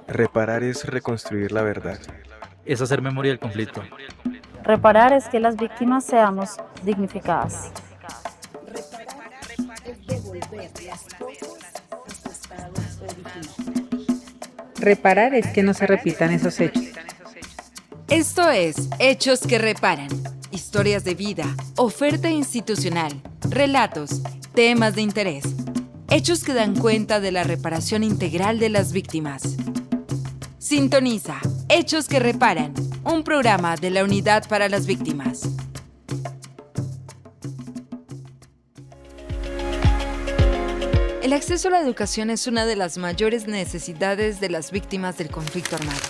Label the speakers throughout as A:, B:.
A: Reparar es reconstruir la verdad.
B: Es hacer memoria del conflicto.
C: Reparar es que las víctimas seamos dignificadas.
D: Reparar es que no se repitan esos hechos.
E: Esto es Hechos que Reparan. Historias de vida, oferta institucional, relatos, temas de interés. Hechos que dan cuenta de la reparación integral de las víctimas. Sintoniza Hechos que Reparan, un programa de la Unidad para las Víctimas. El acceso a la educación es una de las mayores necesidades de las víctimas del conflicto armado,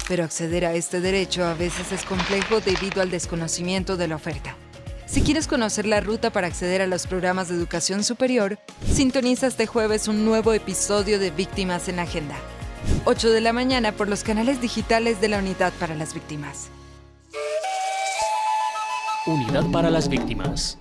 E: pero acceder a este derecho a veces es complejo debido al desconocimiento de la oferta. Si quieres conocer la ruta para acceder a los programas de educación superior, sintoniza este jueves un nuevo episodio de Víctimas en la Agenda. 8 de la mañana por los canales digitales de la Unidad para las Víctimas.
F: Unidad para las Víctimas.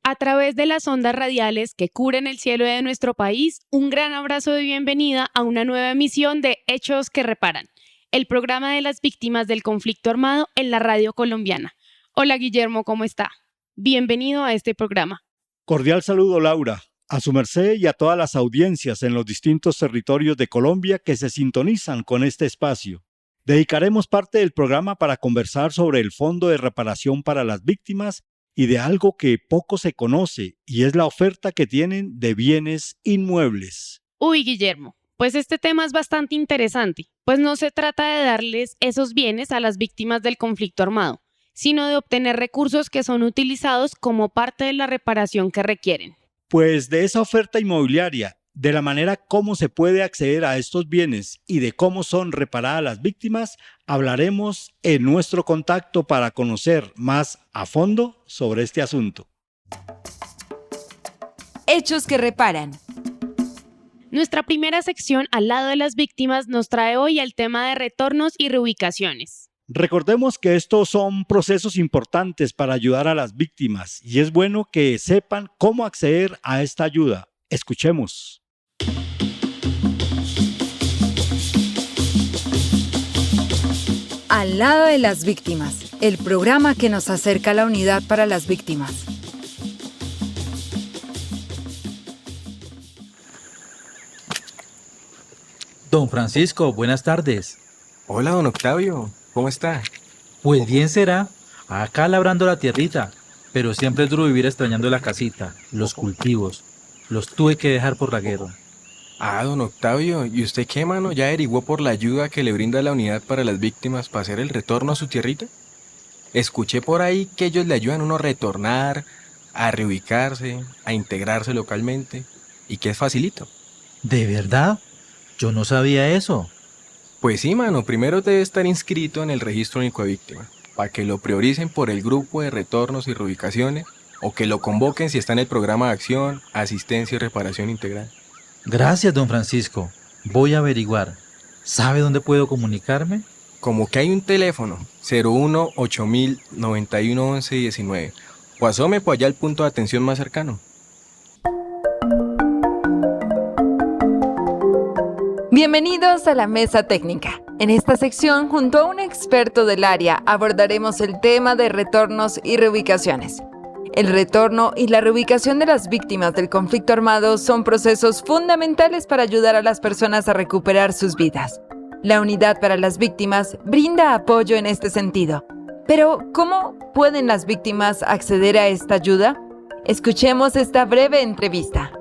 G: A través de las ondas radiales que cubren el cielo de nuestro país, un gran abrazo de bienvenida a una nueva emisión de Hechos que Reparan, el programa de las víctimas del conflicto armado en la radio colombiana. Hola Guillermo, ¿cómo está? Bienvenido a este programa.
H: Cordial saludo, Laura, a su merced y a todas las audiencias en los distintos territorios de Colombia que se sintonizan con este espacio. Dedicaremos parte del programa para conversar sobre el Fondo de Reparación para las Víctimas y de algo que poco se conoce, y es la oferta que tienen de bienes inmuebles.
G: Uy, Guillermo, pues este tema es bastante interesante, pues no se trata de darles esos bienes a las víctimas del conflicto armado, sino de obtener recursos que son utilizados como parte de la reparación que requieren.
H: Pues de esa oferta inmobiliaria, de la manera cómo se puede acceder a estos bienes y de cómo son reparadas las víctimas, hablaremos en nuestro contacto para conocer más a fondo sobre este asunto.
E: Hechos que Reparan.
G: Nuestra primera sección al lado de las víctimas nos trae hoy el tema de retornos y reubicaciones.
H: Recordemos que estos son procesos importantes para ayudar a las víctimas y es bueno que sepan cómo acceder a esta ayuda. Escuchemos.
E: Al lado de las víctimas, el programa que nos acerca a la Unidad para las Víctimas.
B: Don Francisco, buenas tardes.
A: Hola, don Octavio, ¿cómo está?
B: Pues bien será, acá labrando la tierrita, pero siempre es duro vivir extrañando la casita, los cultivos. Los tuve que dejar por la guerra.
A: Don Octavio, ¿y usted qué, mano? ¿Ya averiguó por la ayuda que le brinda la Unidad para las Víctimas para hacer el retorno a su tierrita? Escuché por ahí que ellos le ayudan a uno a retornar, a reubicarse, a integrarse localmente, y que es facilito.
B: ¿De verdad? Yo no sabía eso.
A: Pues sí, mano, primero debe estar inscrito en el Registro Único de Víctimas, para que lo prioricen por el grupo de retornos y reubicaciones, o que lo convoquen si está en el programa de acción, asistencia y reparación integral.
B: Gracias, don Francisco. Voy a averiguar. ¿Sabe dónde puedo comunicarme?
A: Como que hay un teléfono, 01-8000 911119, o asome por allá al punto de atención más cercano.
E: Bienvenidos a la Mesa Técnica. En esta sección, junto a un experto del área, abordaremos el tema de retornos y reubicaciones. El retorno y la reubicación de las víctimas del conflicto armado son procesos fundamentales para ayudar a las personas a recuperar sus vidas. La Unidad para las Víctimas brinda apoyo en este sentido. Pero, ¿cómo pueden las víctimas acceder a esta ayuda? Escuchemos esta breve entrevista.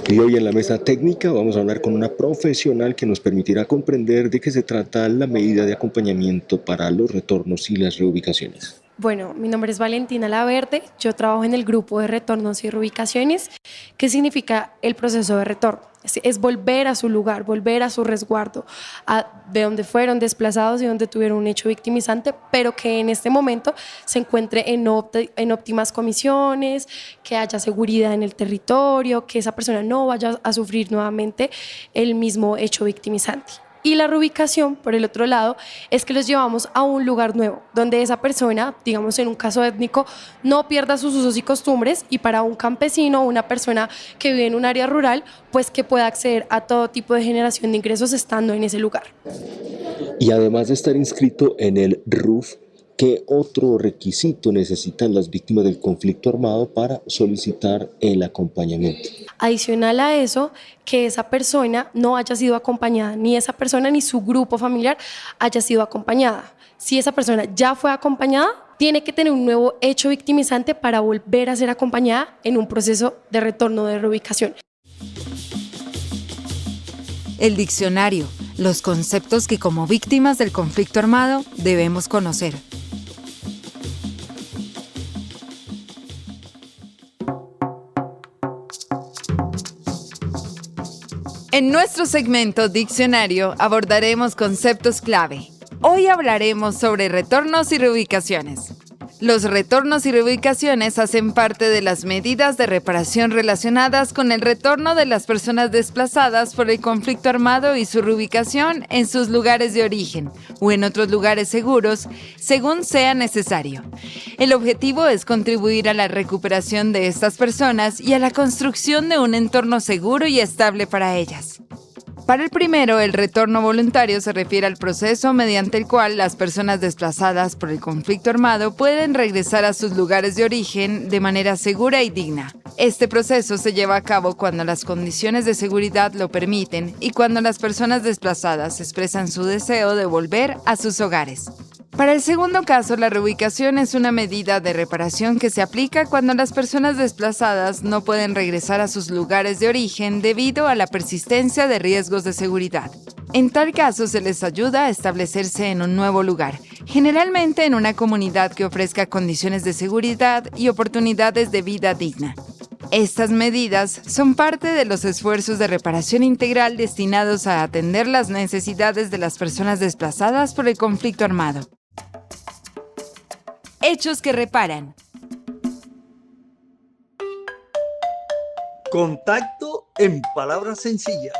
I: Y hoy en la mesa técnica vamos a hablar con una profesional que nos permitirá comprender de qué se trata la medida de acompañamiento para los retornos y las reubicaciones.
J: Bueno, mi nombre es Valentina Laverde, yo trabajo en el grupo de retornos y reubicaciones. ¿Qué significa el proceso de retorno? Es volver a su lugar, volver a su resguardo, de donde fueron desplazados y donde tuvieron un hecho victimizante, pero que en este momento se encuentre en óptimas condiciones, que haya seguridad en el territorio, que esa persona no vaya a sufrir nuevamente el mismo hecho victimizante. Y la reubicación, por el otro lado, es que los llevamos a un lugar nuevo, donde esa persona, digamos en un caso étnico, no pierda sus usos y costumbres, y para un campesino o una persona que vive en un área rural, pues que pueda acceder a todo tipo de generación de ingresos estando en ese lugar.
I: Y además de estar inscrito en el RUF, ¿qué otro requisito necesitan las víctimas del conflicto armado para solicitar el acompañamiento?
J: Adicional a eso, que esa persona no haya sido acompañada, ni esa persona ni su grupo familiar haya sido acompañada. Si esa persona ya fue acompañada, tiene que tener un nuevo hecho victimizante para volver a ser acompañada en un proceso de retorno de reubicación.
E: El diccionario, los conceptos que como víctimas del conflicto armado debemos conocer. En nuestro segmento Diccionario abordaremos conceptos clave. Hoy hablaremos sobre retornos y reubicaciones. Los retornos y reubicaciones hacen parte de las medidas de reparación relacionadas con el retorno de las personas desplazadas por el conflicto armado y su reubicación en sus lugares de origen o en otros lugares seguros, según sea necesario. El objetivo es contribuir a la recuperación de estas personas y a la construcción de un entorno seguro y estable para ellas. Para el primero, el retorno voluntario se refiere al proceso mediante el cual las personas desplazadas por el conflicto armado pueden regresar a sus lugares de origen de manera segura y digna. Este proceso se lleva a cabo cuando las condiciones de seguridad lo permiten y cuando las personas desplazadas expresan su deseo de volver a sus hogares. Para el segundo caso, la reubicación es una medida de reparación que se aplica cuando las personas desplazadas no pueden regresar a sus lugares de origen debido a la persistencia de riesgos de seguridad. En tal caso, se les ayuda a establecerse en un nuevo lugar, generalmente en una comunidad que ofrezca condiciones de seguridad y oportunidades de vida digna. Estas medidas son parte de los esfuerzos de reparación integral destinados a atender las necesidades de las personas desplazadas por el conflicto armado. Hechos que reparan.
K: Contacto en palabras sencillas.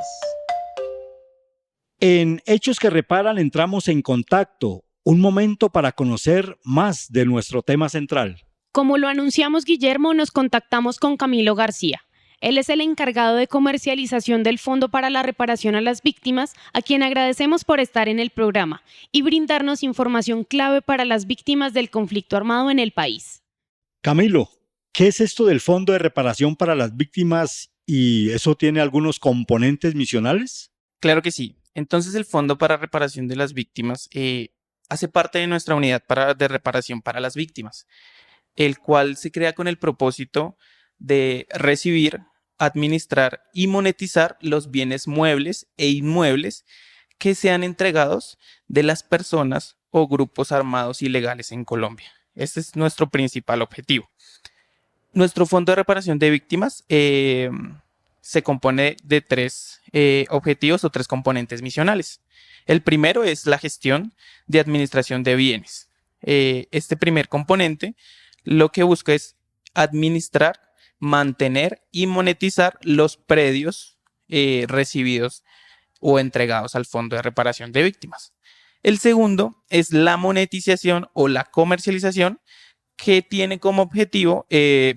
H: En Hechos que Reparan entramos en contacto, un momento para conocer más de nuestro tema central.
G: Como lo anunciamos, Guillermo, nos contactamos con Camilo García. Él es el encargado de comercialización del Fondo para la Reparación a las Víctimas, a quien agradecemos por estar en el programa y brindarnos información clave para las víctimas del conflicto armado en el país.
H: Camilo, ¿qué es esto del Fondo de Reparación para las Víctimas y eso tiene algunos componentes misionales?
L: Claro que sí. Entonces el Fondo para Reparación de las Víctimas hace parte de nuestra unidad de reparación para las víctimas, el cual se crea con el propósito de recibir, administrar y monetizar los bienes muebles e inmuebles que sean entregados de las personas o grupos armados ilegales en Colombia. Este es nuestro principal objetivo. Nuestro Fondo de Reparación de Víctimas se compone de tres objetivos o tres componentes misionales. El primero es la gestión de administración de bienes. Este primer componente lo que busca es administrar, mantener y monetizar los predios recibidos o entregados al Fondo de Reparación de Víctimas. El segundo es la monetización o la comercialización, que tiene como objetivo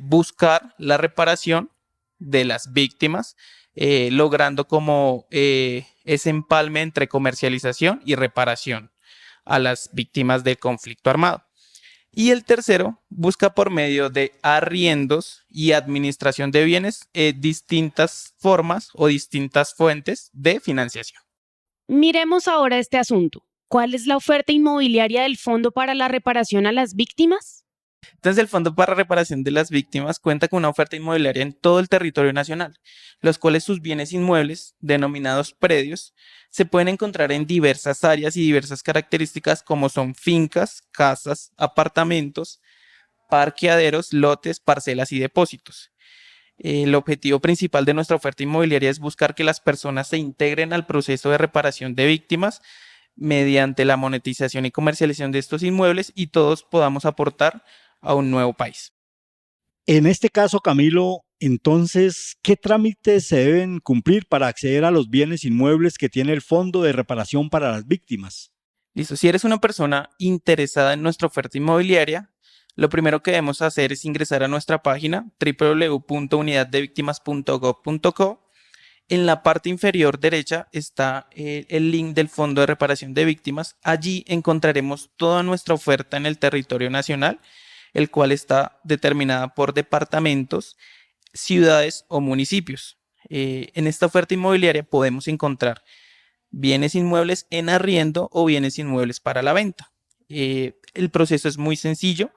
L: buscar la reparación de las víctimas, logrando como ese empalme entre comercialización y reparación a las víctimas del conflicto armado. Y el tercero busca por medio de arriendos y administración de bienes distintas formas o distintas fuentes de financiación.
G: Miremos ahora este asunto. ¿Cuál es la oferta inmobiliaria del Fondo para la Reparación a las Víctimas?
L: Entonces, el Fondo para Reparación de las Víctimas cuenta con una oferta inmobiliaria en todo el territorio nacional, los cuales sus bienes inmuebles, denominados predios, se pueden encontrar en diversas áreas y diversas características como son fincas, casas, apartamentos, parqueaderos, lotes, parcelas y depósitos. El objetivo principal de nuestra oferta inmobiliaria es buscar que las personas se integren al proceso de reparación de víctimas mediante la monetización y comercialización de estos inmuebles y todos podamos aportar a un nuevo país.
H: En este caso, Camilo, Entonces, ¿qué trámites se deben cumplir para acceder a los bienes inmuebles que tiene el Fondo de Reparación para las Víctimas?
L: Listo, si eres una persona interesada en nuestra oferta inmobiliaria, lo primero que debemos hacer es ingresar a nuestra página www.unidaddevictimas.gov.co. En la parte inferior derecha está el link del Fondo de Reparación de Víctimas. Allí encontraremos toda nuestra oferta en el territorio nacional, el cual está determinada por departamentos, ciudades o municipios. En esta oferta inmobiliaria podemos encontrar bienes inmuebles en arriendo o bienes inmuebles para la venta. El proceso es muy sencillo.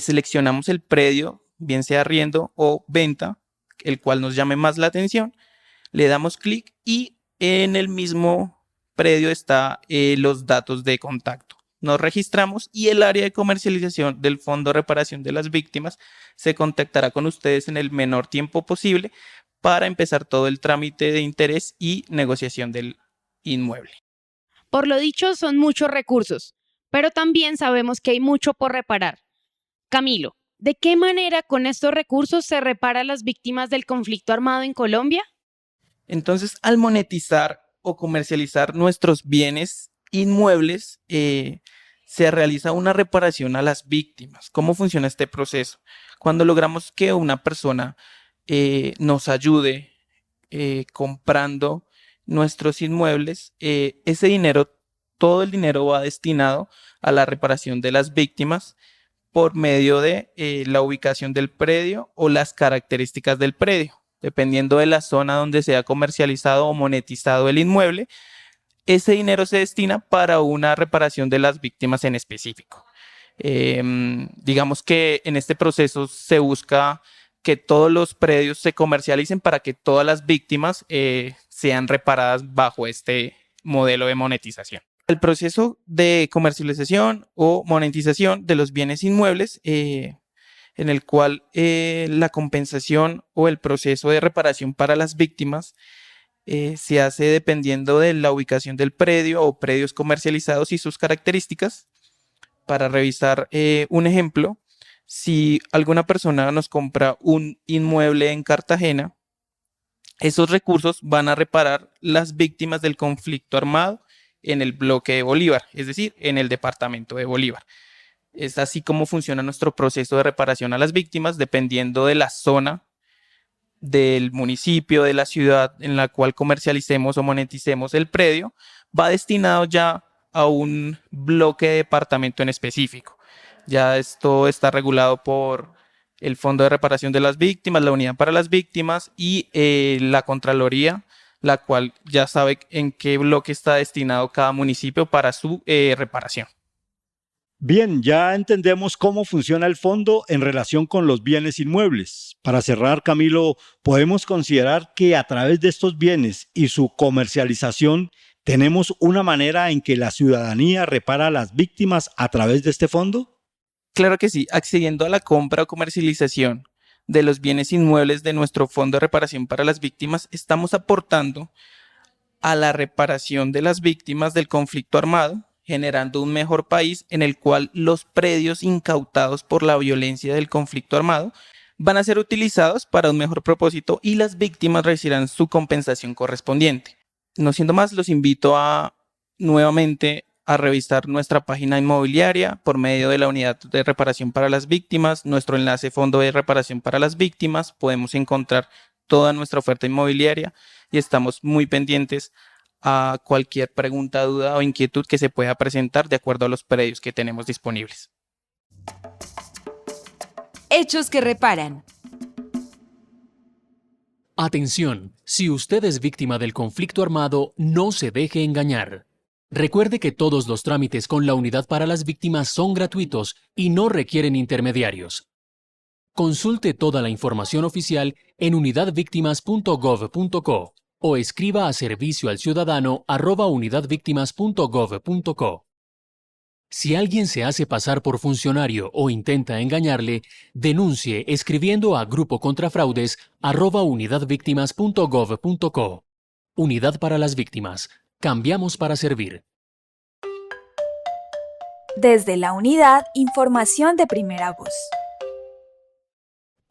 L: Seleccionamos el predio, bien sea arriendo o venta, el cual nos llame más la atención. Le damos clic y en el mismo predio está los datos de contacto. Nos registramos y el área de comercialización del Fondo de Reparación de las Víctimas se contactará con ustedes en el menor tiempo posible para empezar todo el trámite de interés y negociación del inmueble.
G: Por lo dicho, son muchos recursos, pero también sabemos que hay mucho por reparar. Camilo, ¿de qué manera con estos recursos se repara a las víctimas del conflicto armado en Colombia?
L: Entonces, al monetizar o comercializar nuestros bienes inmuebles, se realiza una reparación a las víctimas. ¿Cómo funciona este proceso? Cuando logramos que una persona nos ayude comprando nuestros inmuebles, ese dinero, todo el dinero va destinado a la reparación de las víctimas por medio de la ubicación del predio o las características del predio. Dependiendo de la zona donde sea comercializado o monetizado el inmueble, ese dinero se destina para una reparación de las víctimas en específico. Digamos que en este proceso se busca que todos los predios se comercialicen para que todas las víctimas sean reparadas bajo este modelo de monetización. El proceso de comercialización o monetización de los bienes inmuebles, en el cual la compensación o el proceso de reparación para las víctimas se hace dependiendo de la ubicación del predio o predios comercializados y sus características. Para revisar un ejemplo, si alguna persona nos compra un inmueble en Cartagena, esos recursos van a reparar las víctimas del conflicto armado en el bloque de Bolívar, es decir, en el departamento de Bolívar. Es así como funciona nuestro proceso de reparación a las víctimas, dependiendo de la zona del municipio, de la ciudad en la cual comercialicemos o moneticemos el predio, va destinado ya a un bloque de departamento en específico. Ya esto está regulado por el Fondo de Reparación de las Víctimas, la Unidad para las Víctimas y la Contraloría, la cual ya sabe en qué bloque está destinado cada municipio para su reparación.
H: Bien, ya entendemos cómo funciona el fondo en relación con los bienes inmuebles. Para cerrar, Camilo, ¿podemos considerar que a través de estos bienes y su comercialización tenemos una manera en que la ciudadanía repara a las víctimas a través de este fondo?
L: Claro que sí, accediendo a la compra o comercialización de los bienes inmuebles de nuestro Fondo de Reparación para las Víctimas, estamos aportando a la reparación de las víctimas del conflicto armado, generando un mejor país en el cual los predios incautados por la violencia del conflicto armado van a ser utilizados para un mejor propósito y las víctimas recibirán su compensación correspondiente. No siendo más, los invito nuevamente a revisar nuestra página inmobiliaria por medio de la Unidad de Reparación para las Víctimas, nuestro enlace Fondo de Reparación para las Víctimas. Podemos encontrar toda nuestra oferta inmobiliaria y estamos muy pendientes a cualquier pregunta, duda o inquietud que se pueda presentar de acuerdo a los predios que tenemos disponibles.
E: Hechos que reparan.
F: Atención, si usted es víctima del conflicto armado, no se deje engañar. Recuerde que todos los trámites con la Unidad para las Víctimas son gratuitos y no requieren intermediarios. Consulte toda la información oficial en unidadvictimas.gov.co o escriba a servicioalciudadano@unidadvictimas.gov.co. Si alguien se hace pasar por funcionario o intenta engañarle, denuncie escribiendo a grupocontrafraudes@unidadvictimas.gov.co. Unidad para las Víctimas. Cambiamos para servir.
M: Desde la unidad, información de primera voz.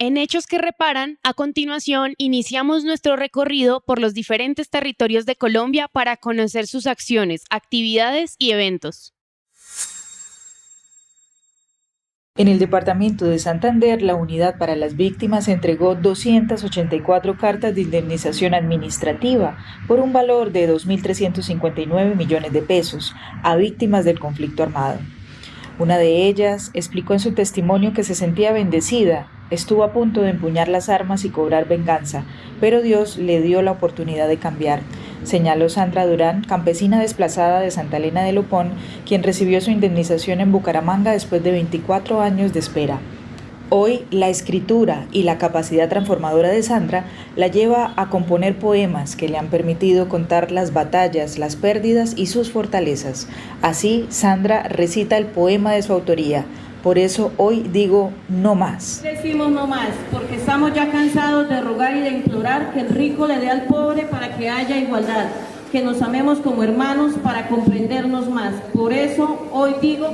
G: En Hechos que Reparan, a continuación, iniciamos nuestro recorrido por los diferentes territorios de Colombia para conocer sus acciones, actividades y eventos.
M: En el departamento de Santander, la Unidad para las Víctimas entregó 284 cartas de indemnización administrativa por un valor de 2.359 millones de pesos a víctimas del conflicto armado. Una de ellas explicó en su testimonio que se sentía bendecida, estuvo a punto de empuñar las armas y cobrar venganza, pero Dios le dio la oportunidad de cambiar, señaló Sandra Durán, campesina desplazada de Santa Elena de Lopón, quien recibió su indemnización en Bucaramanga después de 24 años de espera. Hoy, la escritura y la capacidad transformadora de Sandra la lleva a componer poemas que le han permitido contar las batallas, las pérdidas y sus fortalezas. Así, Sandra recita el poema de su autoría. Por eso hoy digo no más.
N: Decimos no más, porque estamos ya cansados de rogar y de implorar que el rico le dé al pobre para que haya igualdad, que nos amemos como hermanos para comprendernos más. Por eso hoy digo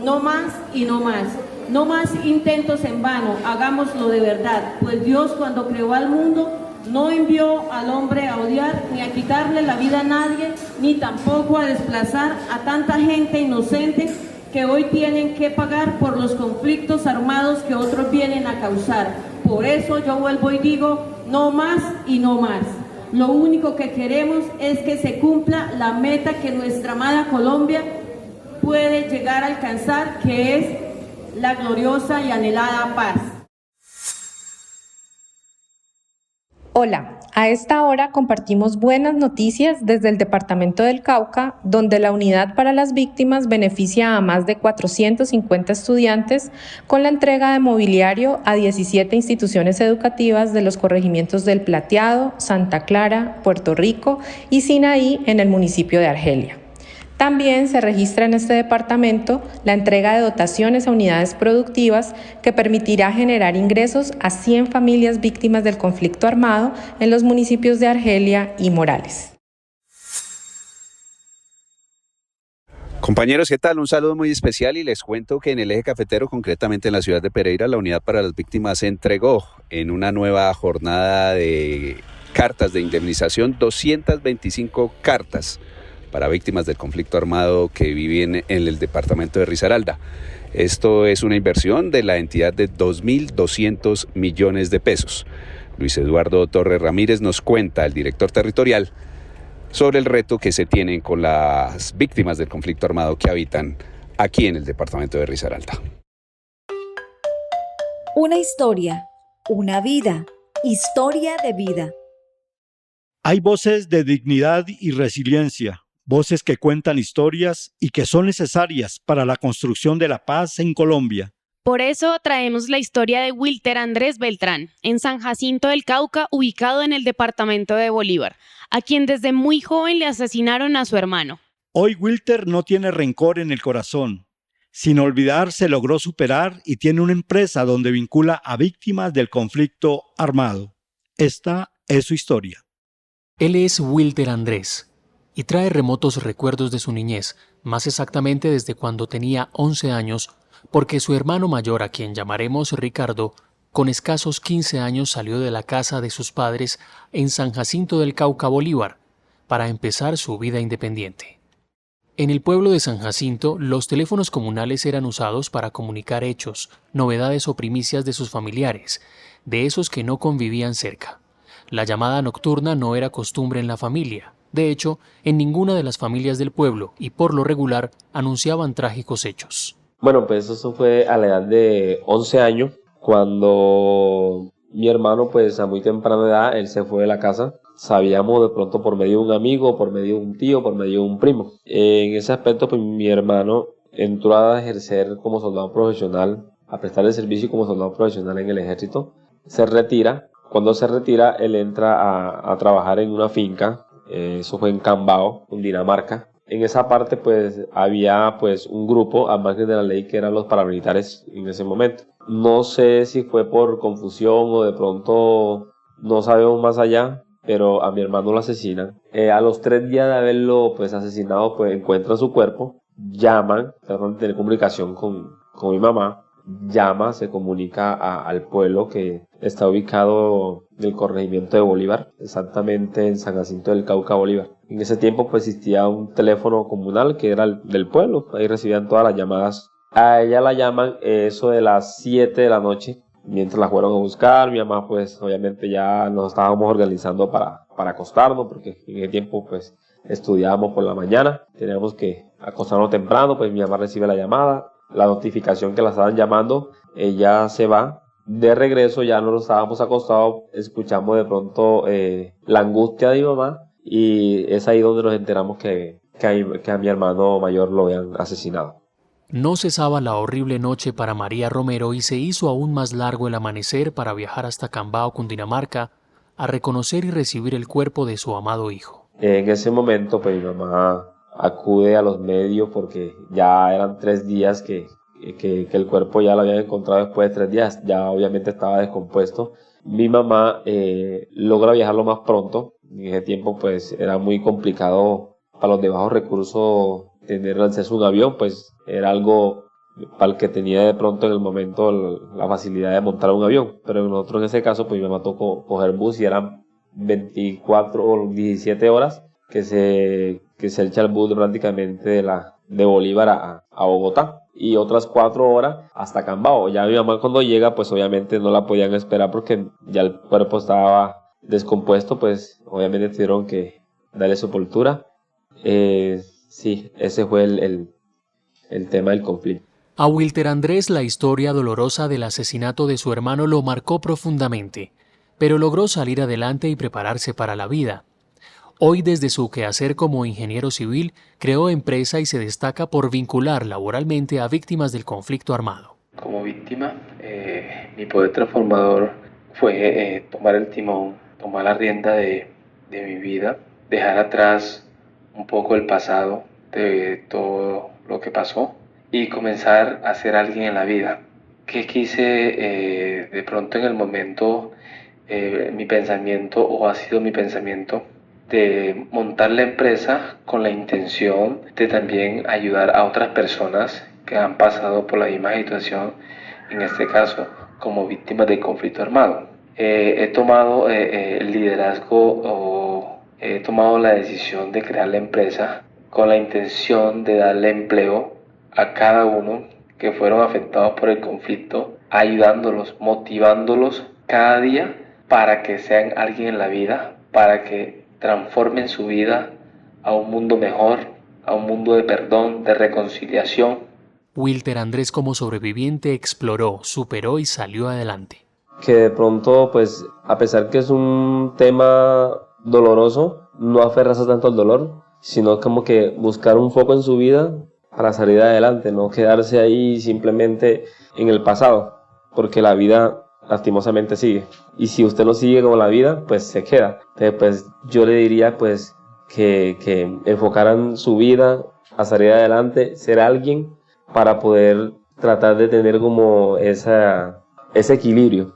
N: no más y no más. No más intentos en vano, hagámoslo de verdad, pues Dios cuando creó al mundo no envió al hombre a odiar ni a quitarle la vida a nadie, ni tampoco a desplazar a tanta gente inocente que hoy tienen que pagar por los conflictos armados que otros vienen a causar. Por eso yo vuelvo y digo no más y no más. Lo único que queremos es que se cumpla la meta que nuestra amada Colombia puede llegar a alcanzar, que es la gloriosa y anhelada paz.
O: Hola, a esta hora compartimos buenas noticias desde el departamento del Cauca, donde la Unidad para las Víctimas beneficia a más de 450 estudiantes con la entrega de mobiliario a 17 instituciones educativas de los corregimientos del Plateado, Santa Clara, Puerto Rico y Sinaí en el municipio de Argelia. También se registra en este departamento la entrega de dotaciones a unidades productivas que permitirá generar ingresos a 100 familias víctimas del conflicto armado en los municipios de Argelia y Morales.
P: Compañeros, ¿qué tal? Un saludo muy especial y les cuento que en el eje cafetero, concretamente en la ciudad de Pereira, la Unidad para las Víctimas entregó en una nueva jornada de cartas de indemnización 225 cartas para víctimas del conflicto armado que viven en el departamento de Risaralda. Esto es una inversión de la entidad de 2.200 millones de pesos. Luis Eduardo Torres Ramírez nos cuenta, el director territorial, sobre el reto que se tienen con las víctimas del conflicto armado que habitan aquí en el departamento de Risaralda.
Q: Una historia, una vida, historia de vida.
H: Hay voces de dignidad y resiliencia, voces que cuentan historias y que son necesarias para la construcción de la paz en Colombia.
G: Por eso traemos la historia de Wilter Andrés Beltrán, en San Jacinto del Cauca, ubicado en el departamento de Bolívar, a quien desde muy joven le asesinaron a su hermano.
H: Hoy Wilter no tiene rencor en el corazón. Sin olvidar, se logró superar y tiene una empresa donde vincula a víctimas del conflicto armado. Esta es su historia.
F: Él es Wilter Andrés y trae remotos recuerdos de su niñez, más exactamente desde cuando tenía 11 años, porque su hermano mayor, a quien llamaremos Ricardo, con escasos 15 años salió de la casa de sus padres en San Jacinto del Cauca, Bolívar, para empezar su vida independiente. En el pueblo de San Jacinto, los teléfonos comunales eran usados para comunicar hechos, novedades o primicias de sus familiares, de esos que no convivían cerca. La llamada nocturna no era costumbre en la familia. De hecho, en ninguna de las familias del pueblo, y por lo regular, anunciaban trágicos hechos.
R: Bueno, pues eso fue a la edad de 11 años, cuando mi hermano, pues a muy temprana edad, él se fue de la casa. Sabíamos de pronto por medio de un amigo, por medio de un tío, por medio de un primo. En ese aspecto, pues mi hermano entró a ejercer como soldado profesional, a prestar el servicio como soldado profesional en el ejército. Se retira. Cuando se retira, él entra a trabajar en una finca. Eso fue en Cambao, en Dinamarca. En esa parte pues había pues un grupo al margen de la ley que eran los paramilitares en ese momento. No sé si fue por confusión o de pronto no sabemos más allá, pero a mi hermano lo asesinan. A los 3 días de haberlo pues asesinado, pues encuentran su cuerpo, llaman, tratan de tener comunicación con mi mamá. llama, se comunica al pueblo que está ubicado en el corregimiento de Bolívar, exactamente en San Jacinto del Cauca, Bolívar. En ese tiempo pues existía un teléfono comunal que era el del pueblo, ahí recibían todas las llamadas. A ella la llaman eso de las 7 de la noche, mientras la fueron a buscar. Mi mamá pues obviamente ya nos estábamos organizando para acostarnos, porque en ese tiempo pues estudiábamos por la mañana, teníamos que acostarnos temprano. Pues mi mamá recibe la llamada, la notificación que la estaban llamando, ella se va. De regreso ya no estábamos acostados, escuchamos de pronto la angustia de mi mamá, y es ahí donde nos enteramos que a mi hermano mayor lo habían asesinado.
F: No cesaba la horrible noche para María Romero y se hizo aún más largo el amanecer para viajar hasta Cambao, Cundinamarca, a reconocer y recibir el cuerpo de su amado hijo.
R: En ese momento pues mi mamá acude a los medios porque ya eran 3 días que el cuerpo ya lo habían encontrado. Después de 3 días, ya obviamente estaba descompuesto. Mi mamá logra viajar lo más pronto. En ese tiempo pues era muy complicado para los de bajos recursos tener acceso a un avión, pues era algo para el que tenía de pronto en el momento la facilidad de montar un avión. Pero nosotros en ese caso pues mi mamá tocó coger bus, y eran 24 o 17 horas que se echa el bus prácticamente de Bolívar a Bogotá, y otras 4 horas hasta Cambao. Ya mi mamá cuando llega pues obviamente no la podían esperar porque ya el cuerpo estaba descompuesto, pues obviamente tuvieron que darle sepultura. Sí, ese fue el tema del conflicto.
F: A Wilter Andrés la historia dolorosa del asesinato de su hermano lo marcó profundamente, pero logró salir adelante y prepararse para la vida. Hoy, desde su quehacer como ingeniero civil, creó empresa y se destaca por vincular laboralmente a víctimas del conflicto armado.
S: Como víctima, mi poder transformador fue tomar el timón, tomar la rienda de mi vida, dejar atrás un poco el pasado de todo lo que pasó y comenzar a ser alguien en la vida. ¿Qué quise de pronto en el momento, mi pensamiento, o ha sido mi pensamiento, de montar la empresa con la intención de también ayudar a otras personas que han pasado por la misma situación, en este caso como víctimas del conflicto armado? He tomado el liderazgo, o he tomado la decisión de crear la empresa con la intención de darle empleo a cada uno que fueron afectados por el conflicto, ayudándolos, motivándolos cada día para que sean alguien en la vida, para que transformen su vida a un mundo mejor, a un mundo de perdón, de reconciliación.
F: Wilter Andrés, como sobreviviente, exploró, superó y salió adelante.
R: Que de pronto, pues, a pesar que es un tema doloroso, no aferrarse tanto al dolor, sino como que buscar un foco en su vida para salir adelante, no quedarse ahí simplemente en el pasado, porque la vida lastimosamente sigue, y si usted no sigue con la vida, pues se queda. Entonces, pues yo le diría pues que enfocaran su vida a salir adelante, ser alguien, para poder tratar de tener como ese equilibrio.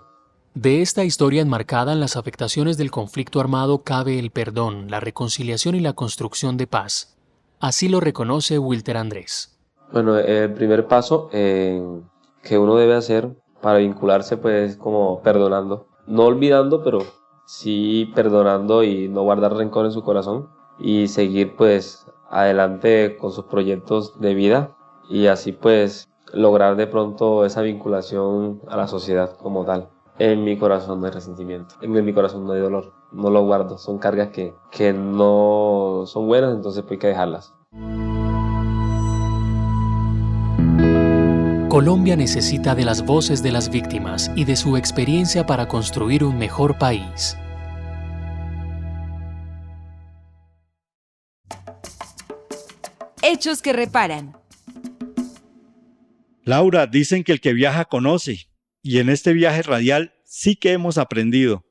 F: De esta historia enmarcada en las afectaciones del conflicto armado cabe el perdón, la reconciliación y la construcción de paz. Así lo reconoce Wilter Andrés.
R: Bueno, el primer paso que uno debe hacer para vincularse pues como perdonando, no olvidando, pero sí perdonando y no guardar rencor en su corazón, y seguir pues adelante con sus proyectos de vida, y así pues lograr de pronto esa vinculación a la sociedad como tal. En mi corazón no hay resentimiento, en mi corazón no hay dolor, no lo guardo, son cargas que no son buenas, entonces pues hay que dejarlas.
F: Colombia necesita de las voces de las víctimas y de su experiencia para construir un mejor país.
E: Hechos que reparan.
H: Laura, dicen que el que viaja conoce, y en este viaje radial sí que hemos aprendido.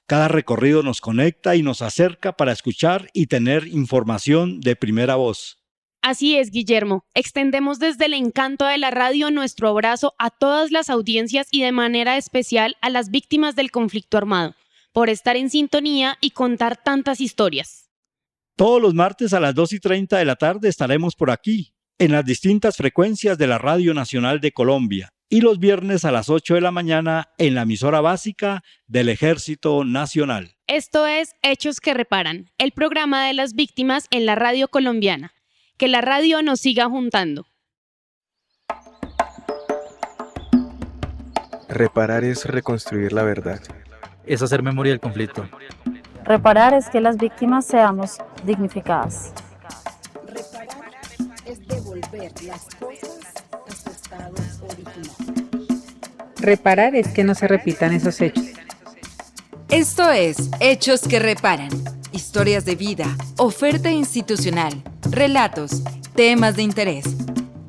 H: Cada recorrido nos conecta y nos acerca para escuchar y tener información de primera voz.
G: Así es, Guillermo. Extendemos desde el encanto de la radio nuestro abrazo a todas las audiencias y de manera especial a las víctimas del conflicto armado, por estar en sintonía y contar tantas historias.
H: Todos los martes a las 2:30 de la tarde estaremos por aquí, en las distintas frecuencias de la Radio Nacional de Colombia, y los viernes a las 8 de la mañana en la emisora básica del Ejército Nacional.
G: Esto es Hechos que Reparan, el programa de las víctimas en la radio colombiana. Que la radio nos siga juntando.
A: Reparar es reconstruir la verdad.
B: Es hacer memoria del conflicto.
C: Reparar es que las víctimas seamos dignificadas.
Q: Reparar es devolver las cosas a su estado original.
D: Reparar es que no se repitan esos hechos.
E: Esto es Hechos que Reparan. Historias de vida, oferta institucional, relatos, temas de interés.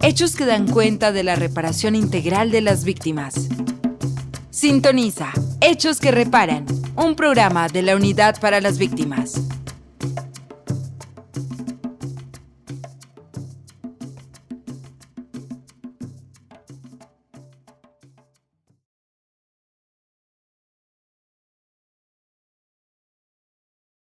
E: Hechos que dan cuenta de la reparación integral de las víctimas. Sintoniza Hechos que Reparan, un programa de la Unidad para las Víctimas.